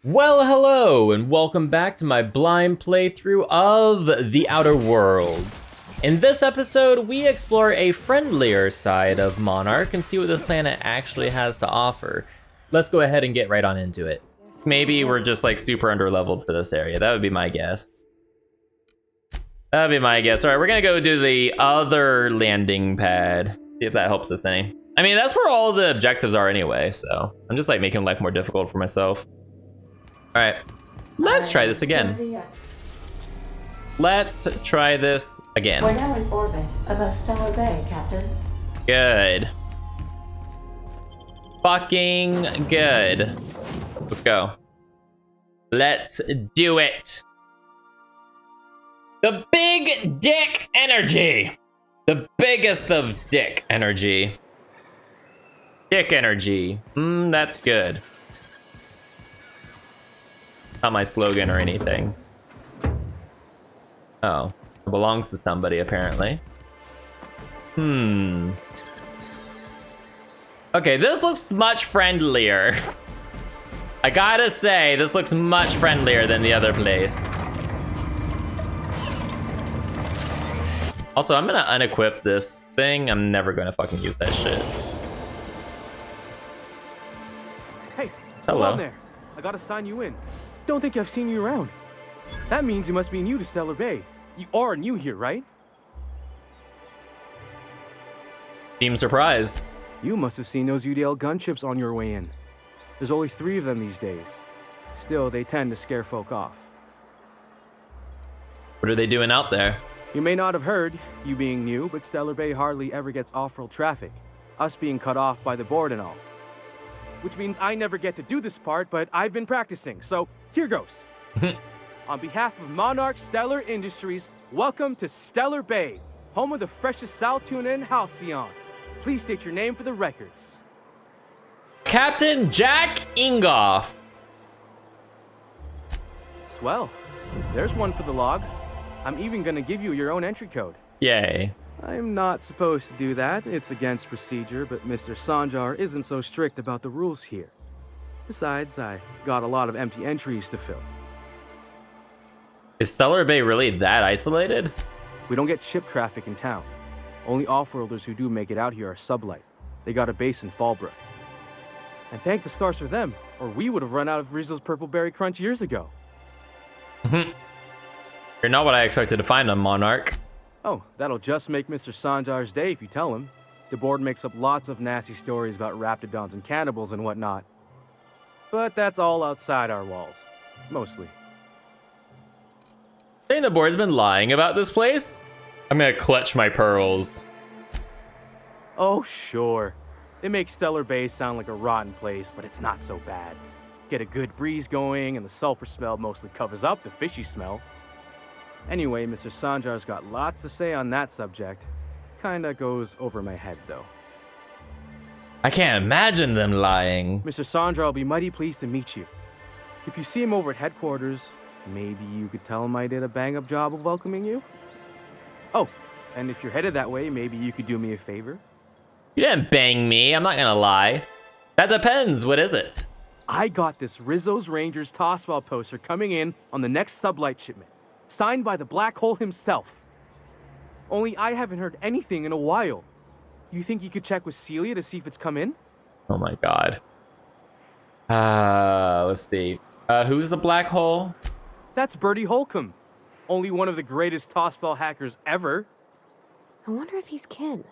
Well, hello, and welcome back to my blind playthrough of The Outer Worlds. In this episode, we explore a friendlier side of Monarch and see what the planet actually has to offer. Let's go ahead and get right on into it. Maybe we're just like super underleveled for this area. That would be my guess. That would be my guess. All right, we're gonna go do the other landing pad. See if that helps us any. I mean, that's where all the objectives are anyway, so I'm just like making life more difficult for myself. All right, let's try this again. Let's try this again. We're now in orbit above Stellar Bay, Captain. Good. Fucking good. Let's go. Let's do it. The big dick energy. The biggest of dick energy. Dick energy. That's good. Not my slogan or anything. Oh, it belongs to somebody apparently. Okay, this looks much friendlier. I gotta say, this looks much friendlier than the other place. Also, I'm gonna unequip this thing. I'm never gonna fucking use that shit. Hey, hello. Hold on there. I gotta sign you in. Don't think I've seen you around. That means you must be new to Stellar Bay. You are new here, right? Seem surprised. You must have seen those UDL gunships on your way in. There's only 3 of them these days. Still, they tend to scare folk off. What are they doing out there? You may not have heard, you being new, but Stellar Bay hardly ever gets off-world traffic. Us being cut off by the board and all. Which means I never get to do this part, but I've been practicing, so here goes. On behalf of Monarch Stellar Industries, welcome to Stellar Bay, home of the freshest sal tuna and halcyon. Please state your name for the records. Captain Jack Ingoff. Swell. There's one for the logs. I'm even gonna give you your own entry code. Yay. I'm not supposed to do that. It's against procedure, but Mr. Sanjar isn't so strict about the rules here. Besides, I got a lot of empty entries to fill. Is Stellar Bay really that isolated? We don't get ship traffic in town. Only off-worlders who do make it out here are sublight. They got a base in Fallbrook. And thank the stars for them, or we would have run out of Rizzo's Purple Berry Crunch years ago. You're not what I expected to find on Monarch. Oh, that'll just make Mr. Sanjar's day if you tell him. The board makes up lots of nasty stories about raptidons and cannibals and whatnot. But that's all outside our walls. Mostly. Saying the board's been lying about this place? I'm gonna clutch my pearls. Oh, sure. They make Stellar Bay sound like a rotten place, but it's not so bad. Get a good breeze going, and the sulfur smell mostly covers up the fishy smell. Anyway, Mr. Sanjar's got lots to say on that subject. Kinda goes over my head, though. I can't imagine them lying. Mr. Sanjar will be mighty pleased to meet you. If you see him over at headquarters, maybe you could tell him I did a bang-up job of welcoming you? Oh, and if you're headed that way, maybe you could do me a favor? You didn't bang me, I'm not gonna lie. That depends, what is it? I got this Rizzo's Rangers Tossball poster coming in on the next sublight shipment, signed by the Black Hole himself. Only I haven't heard anything in a while. You think you could check with Celia to see if it's come in? Oh my god. Let's see. Who's the Black Hole? That's Bertie Holcomb. Only one of the greatest Tossball hackers ever. I wonder if he's kin.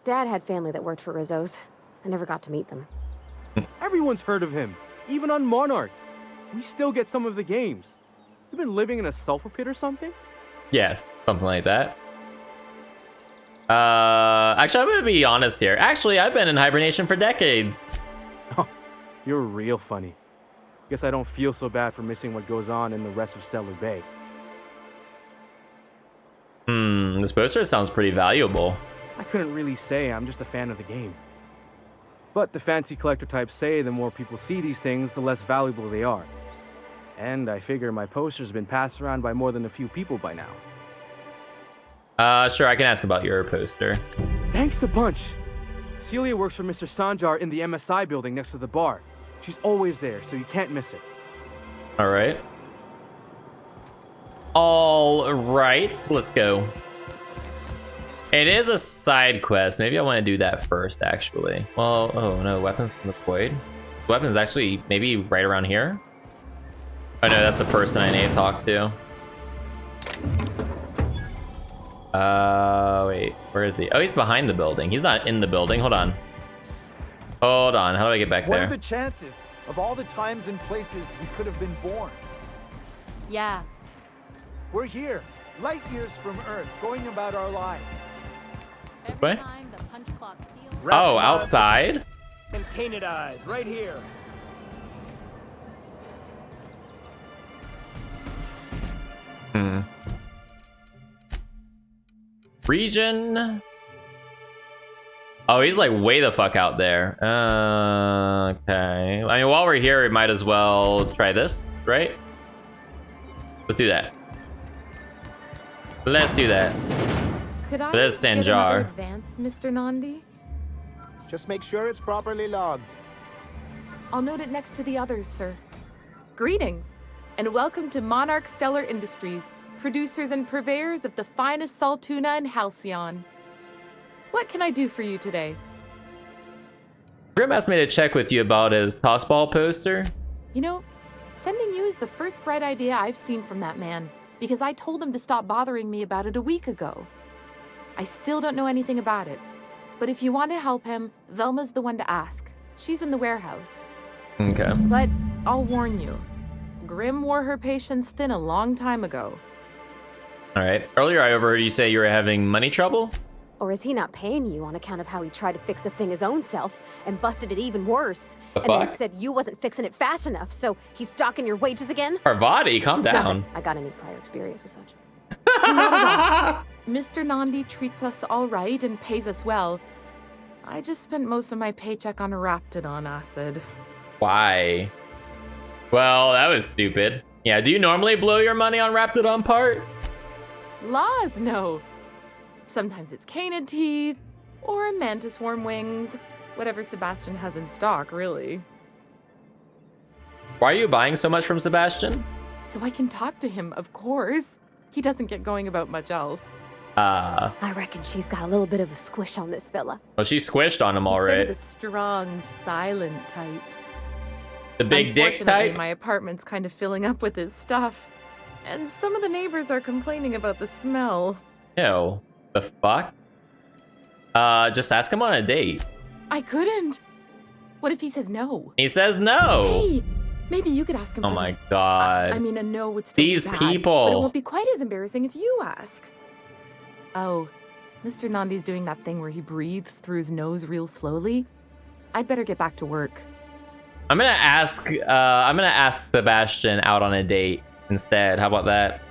Dad had family that worked for Rizzo's. I never got to meet them. Everyone's heard of him, even on Monarch. We still get some of the games. You've been living in a sulfur pit or something? Yes, something like that. Actually, I'm gonna be honest here. Actually, I've been in hibernation for decades. Oh, you're real funny. Guess I don't feel so bad for missing what goes on in the rest of Stellar Bay. This poster sounds pretty valuable. I couldn't really say, I'm just a fan of the game. But the fancy collector types say the more people see these things, the less valuable they are. And I figure my poster's been passed around by more than a few people by now. Sure, I can ask about your poster. Thanks a bunch. Celia works for Mr. Sanjar in the MSI building next to the bar. She's always there, so you can't miss it. All right. All right, let's go. It is a side quest. Maybe I want to do that first, actually. Well, oh no, weapons from the void. Weapons actually maybe right around here. Oh no, that's the person I need to talk to. Wait, where is he? Oh, he's behind the building. He's not in the building. Hold on. Hold on. How do I get back What there? are the chances of all the times and places we could have been born? Yeah. We're here, light years from Earth, going about our lives. This Every way? time the punch clock peels, Oh, outside? And painted eyes, right here. Region. Oh, he's like way the fuck out there. Okay. I mean, while we're here, we might as well try this, right? Let's do that. Let's do that. Could I There's get another Sanjar. advance, Mr. Nandi? Just make sure it's properly logged. I'll note it next to the others, sir. Greetings, and welcome to Monarch Stellar Industries, producers and purveyors of the finest salt tuna in Halcyon. What can I do for you today? Grim asked me to check with you about his tossball poster. You know, sending you is the first bright idea I've seen from that man, because I told him to stop bothering me about it a week ago. I still don't know anything about it, but if you want to help him, Velma's the one to ask. She's in the warehouse. Okay. But I'll warn you, Grim wore her patience thin a long time ago. All right. Earlier, I overheard you say you were having money trouble. Or is he not paying you on account of how he tried to fix the thing his own self and busted it even worse? The And then fuck? said you wasn't fixing it fast enough, so he's docking your wages again? Parvati, calm down. Nothing. I got any prior experience with such. Mr. Nandi treats us all right and pays us well. I just spent most of my paycheck on Raptidon acid. Why? Well, that was stupid. Yeah, do you normally blow your money on Raptidon parts? Laws, no. Sometimes it's canid teeth, or mantis worm wings. Whatever Sebastian has in stock, really. Why are you buying so much from Sebastian? So I can talk to him, of course. He doesn't get going about much else. I reckon she's got a little bit of a squish on this fella. Well, she squished on him He's sort already. of the strong, silent type. The big dick Unfortunately, type? my apartment's kind of filling up with his stuff. And some of the neighbors are complaining about the smell. Ew. The fuck? Just ask him on a date. I couldn't. What if he says no? He says no. Hey, maybe you could ask him Oh for my me. god. I mean, a no would still These be bad, people. but it won't be quite as embarrassing if you ask. Oh, Mr. Nandi's doing that thing where he breathes through his nose real slowly. I'd better get back to work. I'm gonna ask Sebastian out on a date instead. How about that?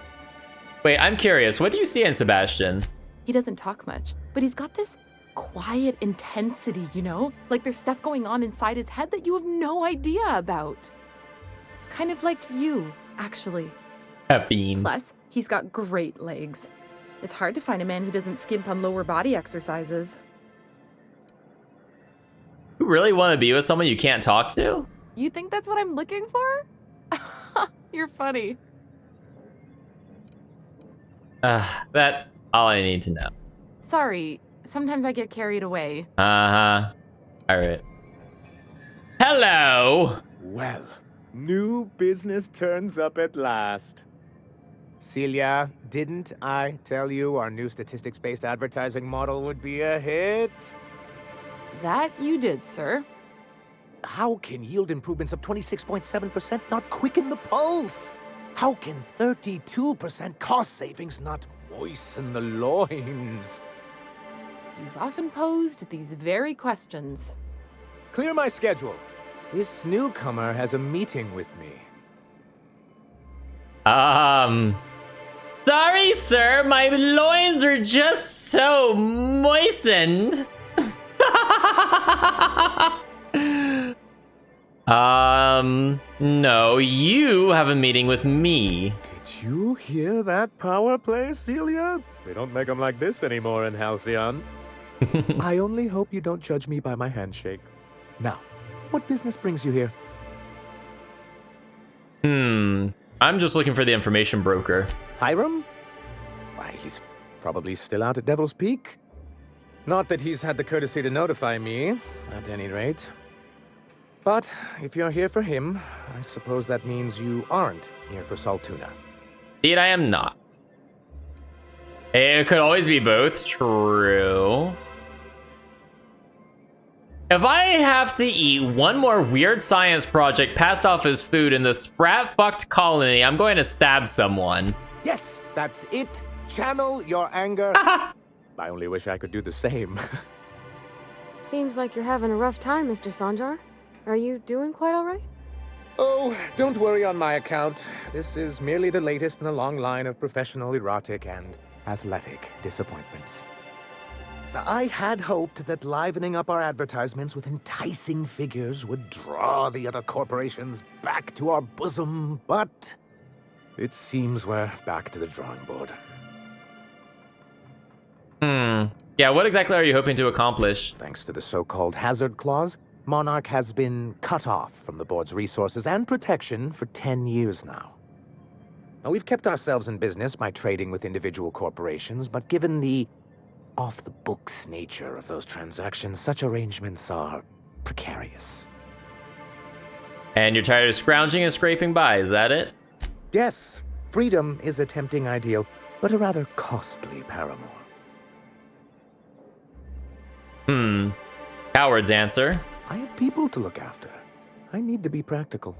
Wait, I'm curious. What do you see in Sebastian? He doesn't talk much, but he's got this quiet intensity, you know? Like there's stuff going on inside his head that you have no idea about. Kind of like you, actually. Caffeine. Plus, he's got great legs. It's hard to find a man who doesn't skimp on lower body exercises. You really want to be with someone you can't talk to? You think that's what I'm looking for? You're funny. That's all I need to know. Sorry, sometimes I get carried away. Uh-huh. Alright. Hello! Well, new business turns up at last. Celia, didn't I tell you our new statistics-based advertising model would be a hit? That you did, sir. How can yield improvements of 26.7% not quicken the pulse? How can 32% cost savings not moisten the loins? You've often posed these very questions. Clear my schedule. This newcomer has a meeting with me. Sorry, sir. My loins are just so moistened. No, you have a meeting with me. Did you hear that power play, Celia? They don't make them like this anymore in Halcyon. I only hope you don't judge me by my handshake. Now, what business brings you here? I'm just looking for the information broker. Hiram? Why, he's probably still out at Devil's Peak. Not that he's had the courtesy to notify me, at any rate. But if you're here for him, I suppose that means you aren't here for Saltuna. Indeed, I am not. It could always be both. True. If I have to eat one more weird science project passed off as food in the sprat-fucked colony, I'm going to stab someone. Yes, that's it. Channel your anger. I only wish I could do the same. Seems like you're having a rough time, Mr. Sanjar. Are you doing quite all right? Oh, don't worry on my account. This is merely the latest in a long line of professional erotic and athletic disappointments. I had hoped that livening up our advertisements with enticing figures would draw the other corporations back to our bosom, but it seems we're back to the drawing board. Yeah, what exactly are you hoping to accomplish? Thanks to the so-called hazard clause, Monarch has been cut off from the board's resources and protection for 10 years now. Now, we've kept ourselves in business by trading with individual corporations, but given the off-the-books nature of those transactions, such arrangements are precarious. And you're tired of scrounging and scraping by, is that it? Yes, freedom is a tempting ideal, but a rather costly paramour. Coward's answer. I have people to look after. I need to be practical.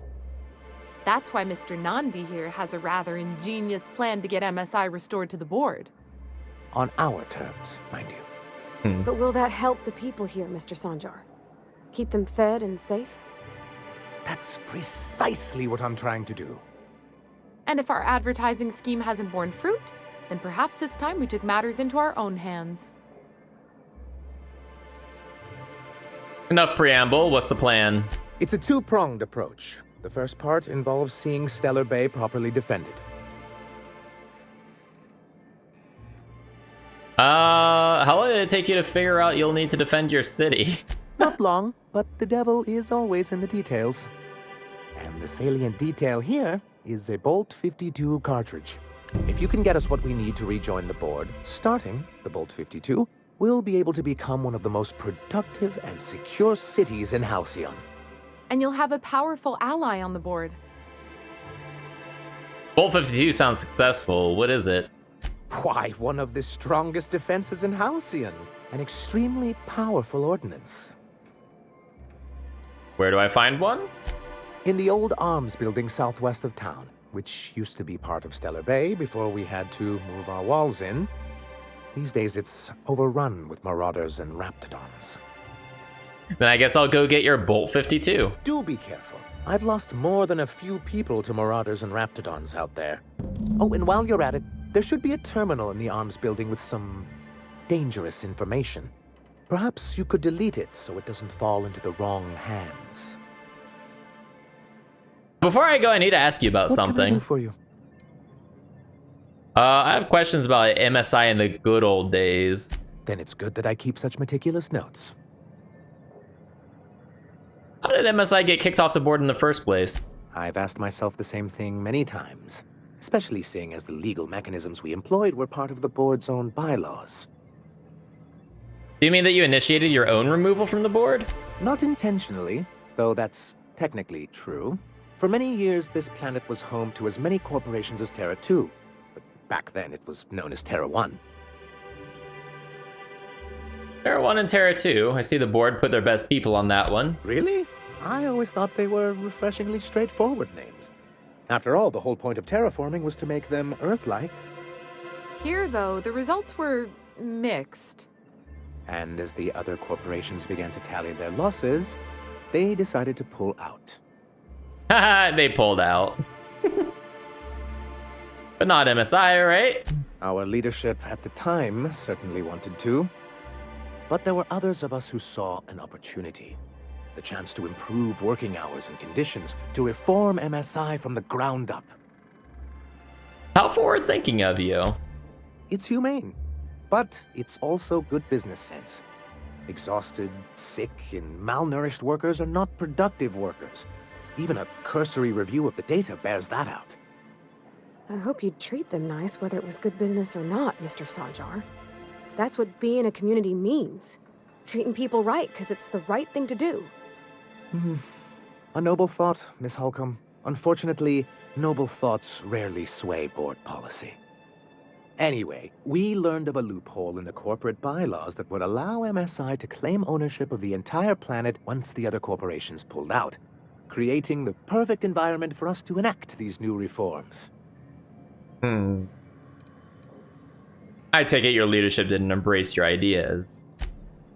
That's why Mr. Nandi here has a rather ingenious plan to get MSI restored to the board. On our terms, mind you. But will that help the people here, Mr. Sanjar? Keep them fed and safe? That's precisely what I'm trying to do. And if our advertising scheme hasn't borne fruit, then perhaps it's time we took matters into our own hands. Enough preamble, what's the plan? It's a two-pronged approach. The first part involves seeing Stellar Bay properly defended. How long did it take you to figure out you'll need to defend your city? Not long, but the devil is always in the details. And the salient detail here is a Bolt 52 cartridge. If you can get us what we need to rejoin the board, starting the Bolt 52, we'll be able to become one of the most productive and secure cities in Halcyon. And you'll have a powerful ally on the board. Bolt 52 sounds successful. What is it? Why, one of the strongest defenses in Halcyon. An extremely powerful ordnance. Where do I find one? In the old arms building southwest of town, which used to be part of Stellar Bay before we had to move our walls in. These days it's overrun with marauders and raptidons. Then I guess I'll go get your Bolt 52. Do be careful. I've lost more than a few people to marauders and raptidons out there. Oh, and while you're at it, there should be a terminal in the arms building with some dangerous information. Perhaps you could delete it so it doesn't fall into the wrong hands. Before I go, I need to ask you about What can I something. do for you? I have questions about MSI in the good old days. Then it's good that I keep such meticulous notes. How did MSI get kicked off the board in the first place? I've asked myself the same thing many times, especially seeing as the legal mechanisms we employed were part of the board's own bylaws. Do you mean that you initiated your own removal from the board? Not intentionally, though that's technically true. For many years, this planet was home to as many corporations as Terra 2. But back then, it was known as Terra 1. Terra 1 and Terra 2. I see the board put their best people on that one. Really? I always thought they were refreshingly straightforward names. After all, the whole point of terraforming was to make them Earth-like. Here, though, the results were mixed. And as the other corporations began to tally their losses, they decided to pull out. Haha, they pulled out. But not MSI, right? Our leadership at the time certainly wanted to. But there were others of us who saw an opportunity. The chance to improve working hours and conditions, to reform MSI from the ground up. How forward-thinking of you. It's humane, but it's also good business sense. Exhausted, sick, and malnourished workers are not productive workers. Even a cursory review of the data bears that out. I hope you'd treat them nice, whether it was good business or not, Mr. Sanjar. That's what being a community means. Treating people right, because it's the right thing to do. A noble thought, Miss Holcomb. Unfortunately, noble thoughts rarely sway board policy. Anyway, we learned of a loophole in the corporate bylaws that would allow MSI to claim ownership of the entire planet once the other corporations pulled out, creating the perfect environment for us to enact these new reforms. I take it your leadership didn't embrace your ideas.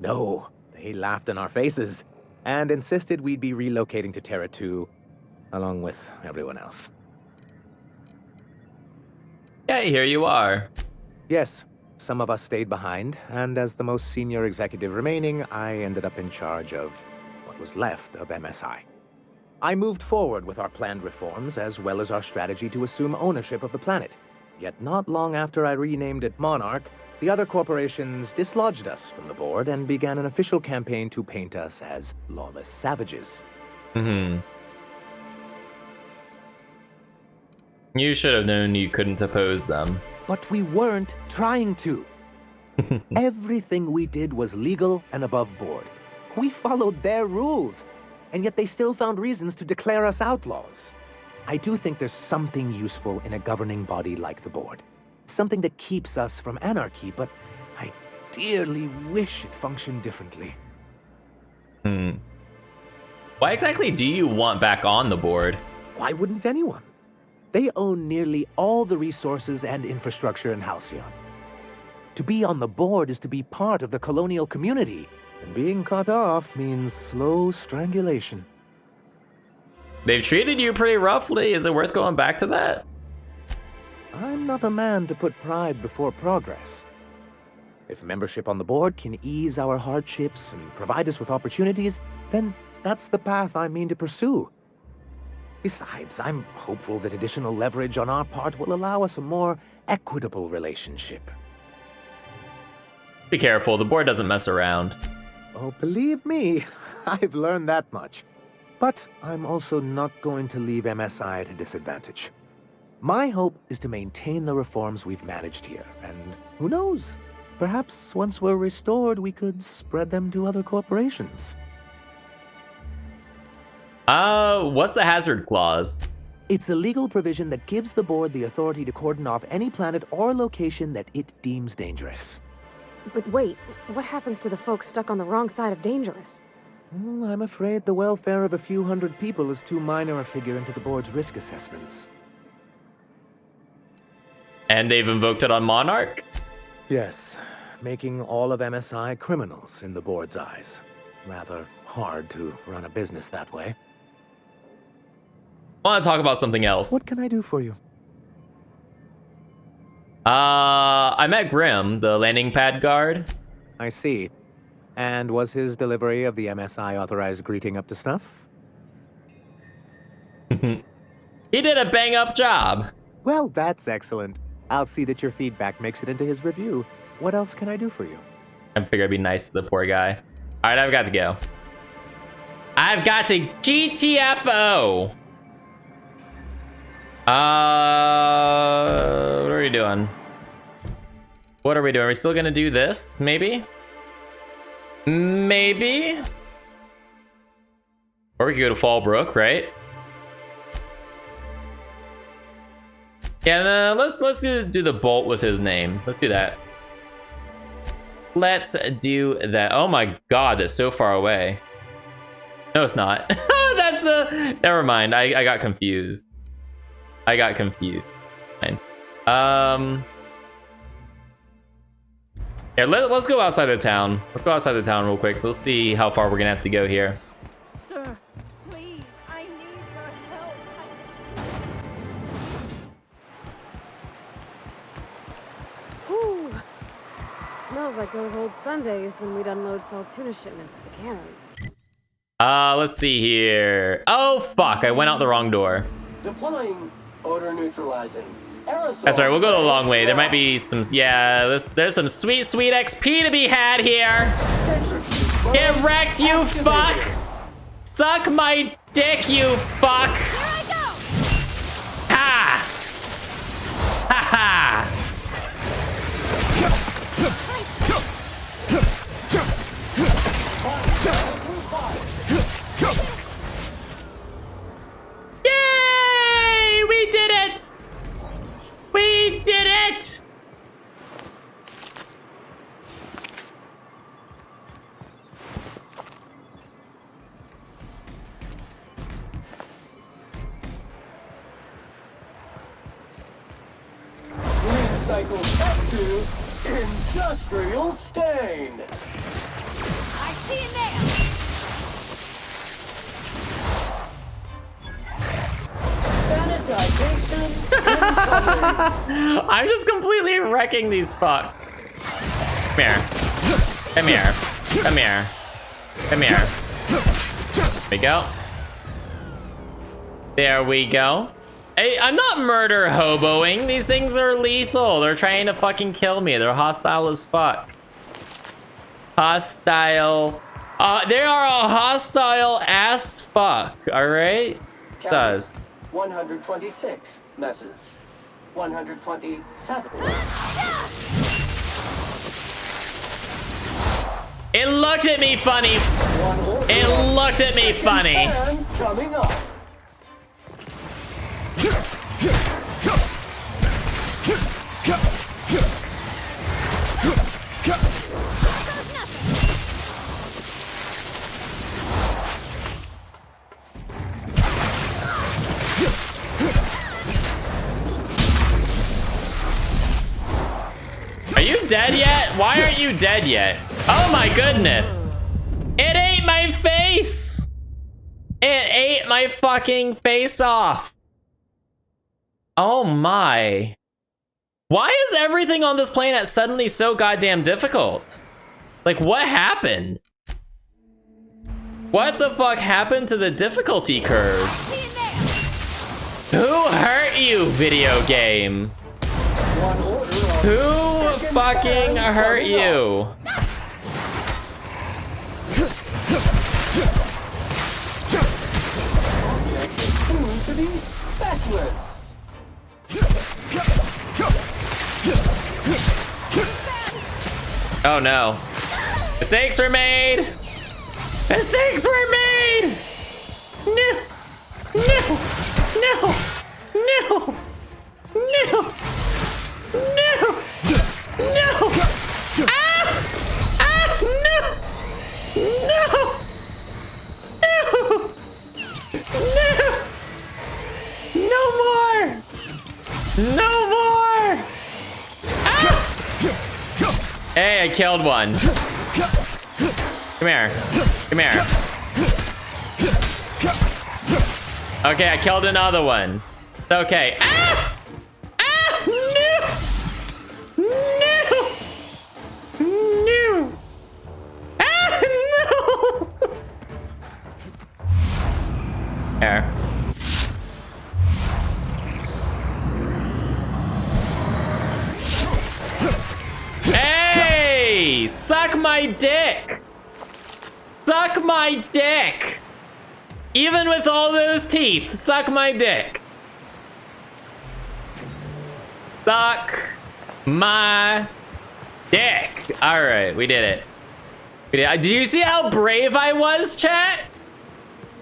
No, they laughed in our faces and insisted we'd be relocating to Terra 2, along with everyone else. Yeah, here you are. Yes, some of us stayed behind, and as the most senior executive remaining, I ended up in charge of what was left of MSI. I moved forward with our planned reforms, as well as our strategy to assume ownership of the planet. Yet not long after I renamed it Monarch, the other corporations dislodged us from the board and began an official campaign to paint us as lawless savages. You should have known you couldn't oppose them. But we weren't trying to. Everything we did was legal and above board. We followed their rules, and yet they still found reasons to declare us outlaws. I do think there's something useful in a governing body like the board. Something that keeps us from anarchy, but I dearly wish it functioned differently. Why exactly do you want back on the board? Why wouldn't anyone? They own nearly all the resources and infrastructure in Halcyon. To be on the board is to be part of the colonial community, and being cut off means slow strangulation. They've treated you pretty roughly. Is it worth going back to that? I'm not a man to put pride before progress. If membership on the board can ease our hardships and provide us with opportunities, then that's the path I mean to pursue. Besides, I'm hopeful that additional leverage on our part will allow us a more equitable relationship. Be careful, the board doesn't mess around. Oh, believe me, I've learned that much. But I'm also not going to leave MSI at a disadvantage. My hope is to maintain the reforms we've managed here, and who knows? Perhaps once we're restored, we could spread them to other corporations. What's the hazard clause? It's a legal provision that gives the board the authority to cordon off any planet or location that it deems dangerous. But wait, what happens to the folks stuck on the wrong side of dangerous? Well, I'm afraid the welfare of a few hundred people is too minor a figure into the board's risk assessments. And they've invoked it on Monarch? Yes, making all of MSI criminals in the board's eyes. Rather hard to run a business that way. I want to talk about something else. What can I do for you? I met Grim, the landing pad guard. I see. And was his delivery of the MSI authorized greeting up to snuff? He did a bang-up job. Well, that's excellent. I'll see that your feedback makes it into his review. What else can I do for you? I figured I'd be nice to the poor guy. All right, I've got to go. I've got to GTFO. What are we doing? What are we doing? Are we still gonna do this? Maybe? Maybe? Or we could go to Fallbrook, right? Yeah, let's do the bolt with his name. Let's do that. Let's do that. Oh my god, that's so far away. No, it's not. That's the... Never mind, I got confused. I got confused. Fine. Yeah, let's go outside the town. Let's go outside the town real quick. Let's see how far we're gonna have to go here. Sir, please, I need your help. Whew. Smells like those old Sundays when we'd unload salt tuna shipments at the cannery. Let's see here. Oh, fuck, I went out the wrong door. Deploying odor neutralizing. That's right, we'll go the long way. There might be some, yeah, there's some sweet XP to be had here. Get wrecked, you fuck! Suck my dick, you fuck! Here I go! Ha! cycle up to industrial stain. I see you now. Sanitization incoming. I'm just completely wrecking these fucks. Come here. Come here. Come here. Come here. There we go. There we go. Hey, I'm not murder hoboing. These things are lethal. They're trying to fucking kill me. They're hostile as fuck. Hostile. They are a hostile ass fuck, alright? Does. 126 messes. 127. It looked at me funny. It looked at me funny. And coming up. Are you dead yet? Why aren't you dead yet? Oh my goodness. It ate my face. It ate my fucking face off. Oh my. Why is everything on this planet suddenly so goddamn difficult? Like, what happened? What the fuck happened to the difficulty curve? Who hurt you, video game? Who fucking hurt you? To be feckless. Oh no. Mistakes were made! Mistakes were made! No! No! No! No! No! No! No! Ah! Ah! No! No! No! No! No more! No more! Ah! Hey, I killed one. Come here. Come here. Okay, I killed another one. It's okay. Ah! Ah! No! No! No! Ah! No! There. Hey! Suck my dick! Suck my dick! Even with all those teeth, suck my dick. Suck my dick. All right, we did it. We did. Did you see how brave I was, chat?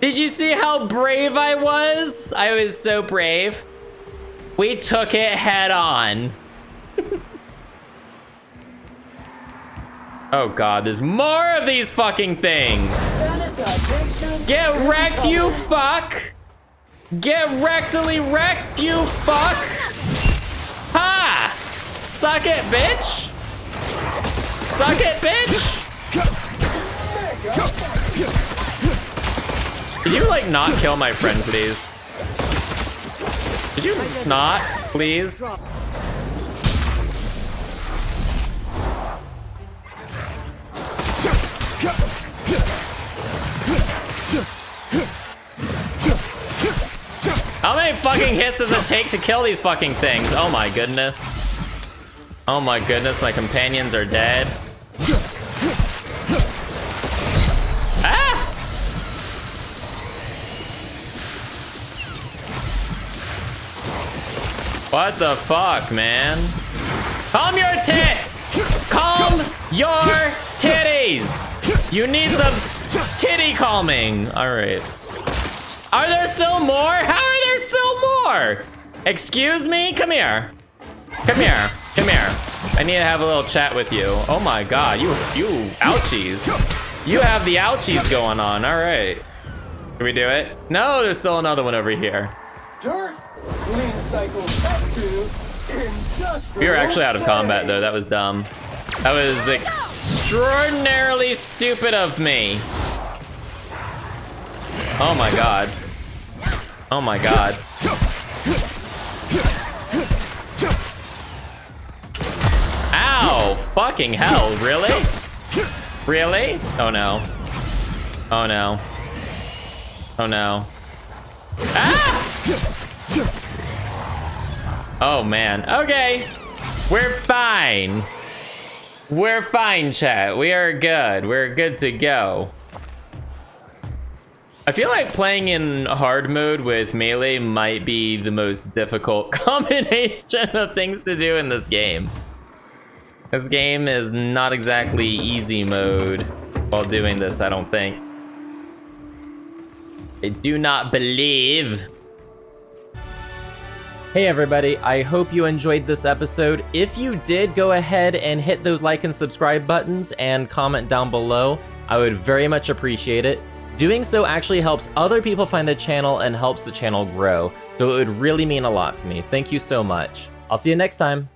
Did you see how brave I was? I was so brave. We took it head on. Oh God, there's more of these fucking things. Get wrecked, you fuck! Get rectally wrecked, you fuck! Ha! Suck it, bitch! Suck it, bitch! Could you, like, not kill my friend, please? Could you not, please? How many fucking hits does it take to kill these fucking things? Oh my goodness. Oh my goodness, my companions are dead. Ah! What the fuck, man? Calm your tits! Calm your titties! You need some titty calming. All right. Are there still more? How are there still more? Excuse me? Come here. Come here. Come here. I need to have a little chat with you. Oh my God, you ouchies. You have the ouchies going on. All right. Can we do it? No, there's still another one over here. Dirt clean cycle up to We were actually out of combat though, that was dumb. That was extraordinarily stupid of me. Oh my god. Oh my god. Ow! Fucking hell, really? Really? Oh no. Oh no. Oh no. Ah! Oh man. Okay. We're fine. We're fine, chat. We are good. We're good to go. I feel like playing in hard mode with melee might be the most difficult combination of things to do in this game. This game is not exactly easy mode while doing this, I don't think. I do not believe. Hey everybody, I hope you enjoyed this episode. If you did, go ahead and hit those like and subscribe buttons and comment down below. I would very much appreciate it. Doing so actually helps other people find the channel and helps the channel grow, so it would really mean a lot to me. Thank you so much. I'll see you next time.